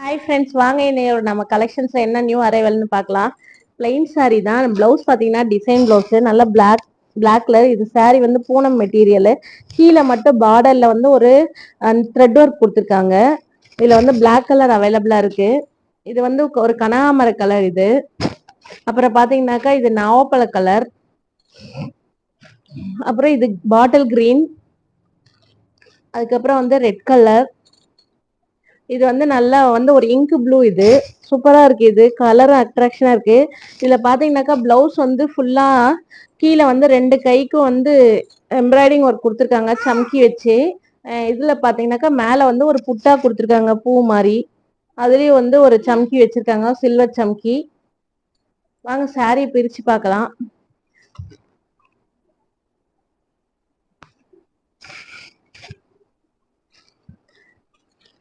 Hi friends, வாங்க இன்னையோட நம்ம கலெக்ஷன்ஸ்ல என்ன நியூ அரைவல்னு பார்க்கலாம். பிளைன் saree தான். பிளவுஸ் பார்த்தீங்கன்னா டிசைன் பிளவுஸ், நல்ல பிளாக் கலர். இது saree வந்து பூனம் மெட்டீரியல். கீழே மட்டும் பார்டர்ல வந்து ஒரு த்ரெட் ஒர்க் கொடுத்துருக்காங்க. இதுல வந்து பிளாக் கலர் அவைலபிளா இருக்கு. இது வந்து ஒரு கனகாமர கலர். இது அப்புறம் பாத்தீங்கன்னாக்கா இது நாவப்பழ கலர். அப்புறம் இது பாட்டில் கிரீன். அதுக்கப்புறம் வந்து ரெட் கலர். இது வந்து நல்லா வந்து ஒரு இங்க் ப்ளூ. இது சூப்பரா இருக்கு. இது கலர் அட்ராக்ஷனா இருக்கு. இதுல பாத்தீங்கன்னாக்கா பிளவுஸ் வந்து ஃபுல்லா கீழே வந்து ரெண்டு கைக்கும் வந்து எம்ப்ராய்டிங் ஒர்க் கொடுத்துருக்காங்க சம்கி வச்சு. இதுல பாத்தீங்கன்னாக்கா மேல வந்து ஒரு புட்டா கொடுத்துருக்காங்க பூ மாதிரி. அதுலயும் வந்து ஒரு சம்கி வச்சிருக்காங்க, சில்வர் சம்கி. வாங்க சாரி பிரிச்சு பார்க்கலாம்.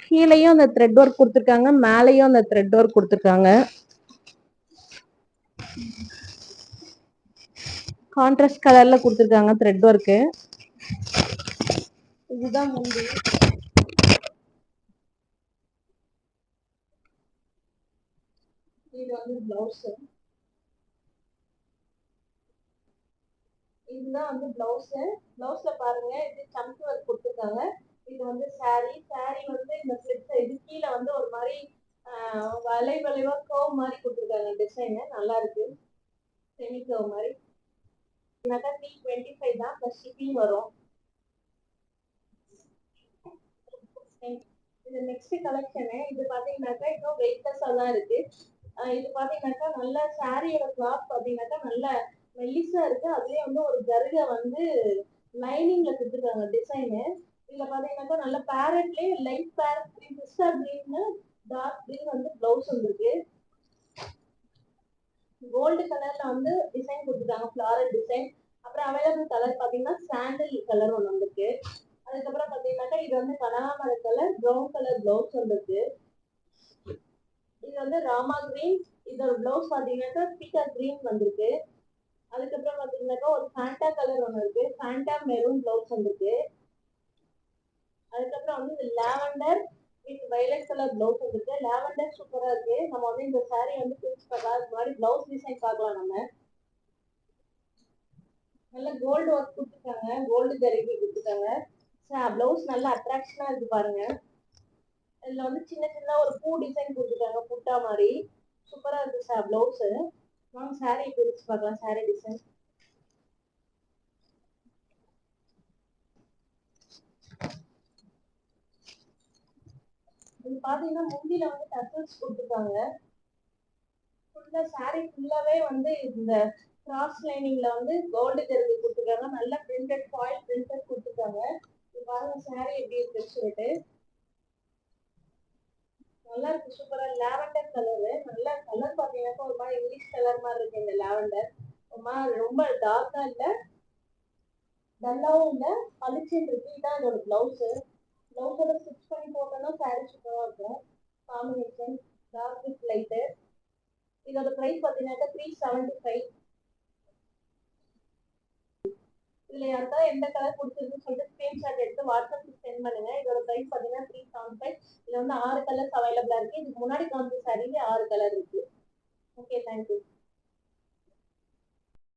கீழையும் அந்த த்ரெட் ஒர்க் கொடுத்துருக்காங்க, மேலையும் அந்த த்ரெட் ஒர்க் கொடுத்துருக்காங்க. கான்ட்ராஸ்ட் கலர்ல கொடுத்துருக்காங்க த்ரெட் ஒர்க்கு. இதுதான் முந்தி. இது வந்து பிளவுஸ். இதுதான் வந்து பிளவுஸ். பிளவுஸ்ல பாருங்க, இது சம்கி ஒர்க் கொடுத்துருக்காங்க. இது வந்து சாரி வந்து இந்த ஸ்லிப்ஸ் இது கீழே வந்து ஒரு மாதிரி வளைவா கர்வ் மாதிரி கொடுத்துருக்காங்க. டிசைன் நல்லா இருக்கு, செமி கர்வ் மாதிரி. 325 தான், பிளஸ் ஷிப்பிங் வரும். இது நெக்ஸ்ட் கலெக்ஷனு. இது பாத்தீங்கன்னாக்கா இன்னும் வெயிட்லெஸ்ஸா தான் இருக்கு. இது பாத்தீங்கன்னாக்கா நல்ல சாரியோட கிளாத் பாத்தீங்கன்னாக்கா நல்ல மெல்லிசா இருக்கு. அதுலயே வந்து ஒரு ஜருகை வந்து லைனிங்ல கொடுத்துருக்காங்க டிசைனு. இதுல பாத்தீங்கன்னாக்கா நல்ல பேரட்லயே light parrot green, pista green, dark green வந்து பிளவுஸ் வந்துருக்கு. கோல்டு கலர்ல வந்து டிசைன் கொடுத்துருக்காங்க, ஃபிளாரல் டிசைன். அப்புறம் அவைலபிள் கலர் பாத்தீங்கன்னா சாண்டல் கலர் ஒன்று வந்துருக்கு. அதுக்கப்புறம் பாத்தீங்கன்னாக்கா இது வந்து கனகாமர கலர், ப்ரௌன் கலர் பிளவுஸ் வந்துருக்கு. இது வந்து ராமா கிரீன். இதோட பிளவுஸ் பாத்தீங்கன்னாக்கா பீகாக் கிரீன் வந்திருக்கு. அதுக்கப்புறம் பாத்தீங்கன்னாக்கா ஒரு ஃபேண்டா கலர் ஒன்று இருக்கு, ஃபேண்டா மெரூன் பிளவுஸ் வந்துருக்கு. அதுக்கப்புறம் வந்து இது lavender with violet colour blouse வந்துருக்கு. லாவெண்டர் சூப்பரா இருக்கு. நம்ம வந்து இந்த சாரி வந்து பிரிச்சு பார்க்கலாம். அது மாதிரி பிளவுஸ் டிசைன் பார்க்கலாம். நம்ம நல்ல கோல்டு ஒர்க் கொடுத்துருக்காங்க, கோல்டு ஜரிகை கொடுத்துருக்காங்க. பிளவுஸ் நல்லா அட்ராக்ஷனா இருக்கு பாருங்க. இதுல வந்து சின்ன சின்ன ஒரு பூ டிசைன் கொடுத்துருக்காங்க, புட்டா மாதிரி. சூப்பரா இருக்கு பிளவுஸ். வாங்க சாரி பிரிச்சு பார்க்கலாம். சாரி டிசைன் இது பாத்தீங்கன்னா முந்தில வந்து டசல்ஸ் கொடுத்துருக்காங்க. ஃபுல்லா சாரி ஃபுல்லாவே வந்து இந்த கிராஸ் லைனிங்ல வந்து கோல்டு ஜரிகை கொடுத்துருக்காங்க. நல்ல பிரிண்டட் ஃபாயில் பிரிண்டட் கொடுத்துருக்காங்க. இது பாருங்க சாரி எப்படி இருக்குன்னு சொல்லிட்டு. நல்லா இருக்கு, சூப்பரா. Lavender colour. நல்ல கலர் பாத்தீங்கன்னா ஒரு மாதிரி இங்கிலீஷ் கலர் மாதிரி இருக்கு. இந்த லாவெண்டர் ரொம்ப டார்க்கா இல்ல, டல்லாவும் இல்ல, பளிச்சுன்னு இருக்கு. இதான் இதோட பிளவுஸ். பிளவுஸோட ஸ்டிச் பண்ணி போட்டோம்னா சாரி சூப்பரா இருக்கும். Combination dark with light. இதோட பிரைஸ் பாத்தீங்கன்னா 375. இதுல யாருக்காவது எந்த கலர் பிடிச்சிருக்குன்னு சொல்லிட்டு ஸ்கிரீன்ஷாட் எடுத்து வாட்ஸ்அப்க்கு சென்ட் பண்ணுங்க. இதோட பிரைஸ் பாத்தீங்கன்னா 375. இதுல வந்து 6 கலர்ஸ் அவைலபிளா இருக்கு. இதுக்கு முன்னாடி காமிச்ச சாரியில 6 கலர் இருக்கு. Okay, thank you.